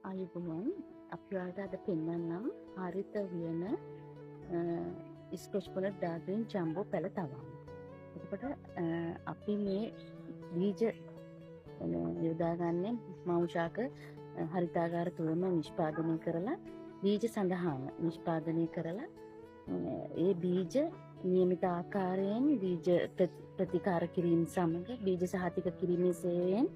අයුබෝවන් අපි ඔයාලට අද පෙන්වන්නම් හරිත වියන ස්කොච් බොනට් ඩාර්ක්ග්‍රීන් ජම්බෝ පැල තවම. එතකොට අපි මේ බීජ යොදාගන්නේ මෞෂාක හරිතාගාර තුළම නිෂ්පාදනය කරලා බීජ සඳහාම නිෂ්පාදනය කරලා ඒ බීජ නියමිත ආකාරයෙන් බීජ ප්‍රතිකාර කිරීම සමග බීජ සහතික කිරීමේ සේවයෙන්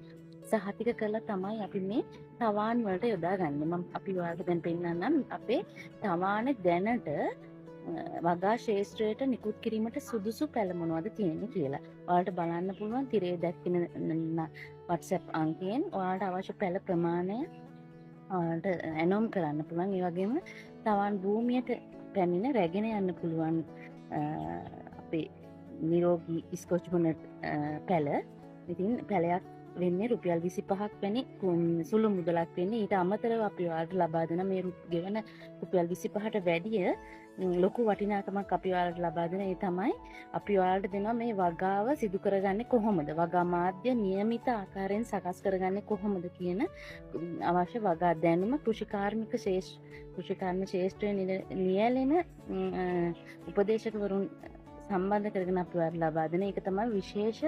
සහතික කරලා තමයි අපි මේ තවාන් වලට යොදාගන්නේ. මම අපි ඔයාලට දැන් පෙන්නන්නම් අපේ තවානේ දැනට වගා ශේෂ්ත්‍රයට නිකුත් කිරීමට සුදුසු පැල මොනවද තියෙන්නේ කියලා. ඔයාලට බලන්න පුළුවන් තිරේ දැක්වෙන WhatsApp අංකයෙන් ඔයාලට අවශ්‍ය පැල ප්‍රමාණය ඔයාලට ඇනොම් කරන්න පුළුවන්. ඒ වගේම තවන් භූමියට පැමිණ රැගෙන යන්න පුළුවන් අපේ නිරෝගී ස්කොච් බොනට් පැල. ඉතින් පැලයක් වෙන්නේ රුපියල් 25ක් වැනි සුළු මුදලක් වෙන්නේ. ඊට අමතරව අපි ඔයාලට ලබා දෙන මේ ගෙවන රුපියල් 25ට වැඩිය ලොකු වටිනාකමක් අපි ඔයාලට ලබා දෙන. ඒ තමයි අපි ඔයාලට දෙනවා මේ වගාව සිදු කරගන්නේ කොහොමද, වගා මාධ්‍ය නියමිත ආකාරයෙන් සකස් කරගන්නේ කොහොමද කියන අවශ්‍ය වගා දැනුම කෘෂිකාර්මික ශේෂ්ත්‍රයේ නියැලෙන උපදේශකවරුන් සම්බන්ධ කරගෙන අපි ඔයාලට ලබා දෙන. ඒක තමයි විශේෂ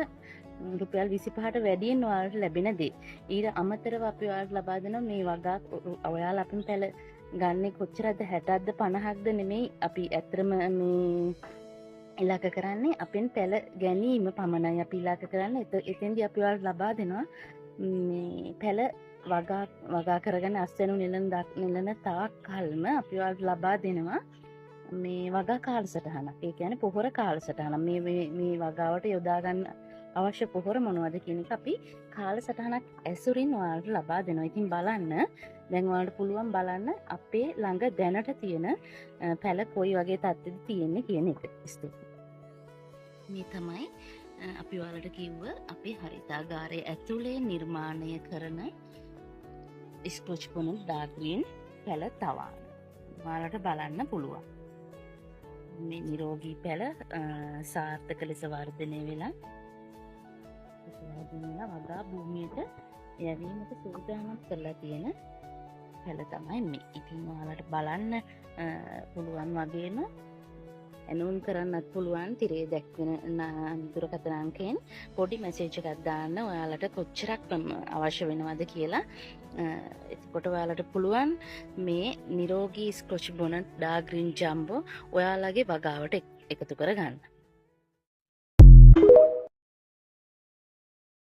රුපියල් 25ට වැඩියෙන් ඔයාලට ලැබෙන දේ. ඊට අමතරව අපි ඔයාලට ලබා දෙන මේ වගා ඔයාලා අපින් පැල ගන්නේ කොච්චරද 60ක්ද 50ක්ද නෙමෙයි. අපි ඇත්තටම මේ ඉලක්ක කරන්නේ අපෙන් පැල ගැනීම පමණයි. අපි ඉලක්ක කරන්නේ එතෙන්දී අපි ඔයාලට ලබා දෙනවා මේ පැල වගා කරගෙන අස්වැනු නිලන තාක් කල්ම අපි ඔයාලට ලබා දෙනවා මේ වගා කාලසටහනක්. ඒ කියන්නේ පොහොර කාලසටහන. මේ වගාවට යොදා ගන්න අවශ්‍ය පොහොර මොනවද කියන එක අපි කාලසටහනක් ඇසුරින් ඔයාලට ලබා දෙනවා. ඉතින් බලන්න දැන් ඔයාලට පුළුවන් බලන්න අපේ ළඟ දැනට තියෙන පැල කොයි වගේ තත්ත්වෙද තියෙන්නේ කියන එක. මේ තමයි අපි ඔයාලට කිව්ව අපේ හරිතාගාරයේ ඇතුලේ නිර්මාණය කරන ස්කොච් බොනට් ඩාර්ක්ග්‍රීන් පැල තවාන. ඔයාලට බලන්න පුළුවන්. මේ නිරෝගී පැල සාර්ථක ලෙස වර්ධනය වෙලා වගා භූමියට යැවීමට සූදානම් කරලා තියෙන පැල තමයි මේ. ඉතින් ඔයාලට බලන්න පුළුවන් වගේම ඇනෝන් කරන්නත් පුළුවන් තිරේ දැක්වෙන දුරකථන අංකයෙන් පොඩි මැසේජ් එකක් දාන්න ඔයාලට කොච්චරක් අවශ්‍ය වෙනවද කියලා. එතකොට ඔයාලට පුළුවන් මේ නිරෝගී ස්කොච් බොනට් ඩාර්ක්ග්‍රීන් ජම්බෝ ඔයාලගේ වගාවට එකතු කරගන්න.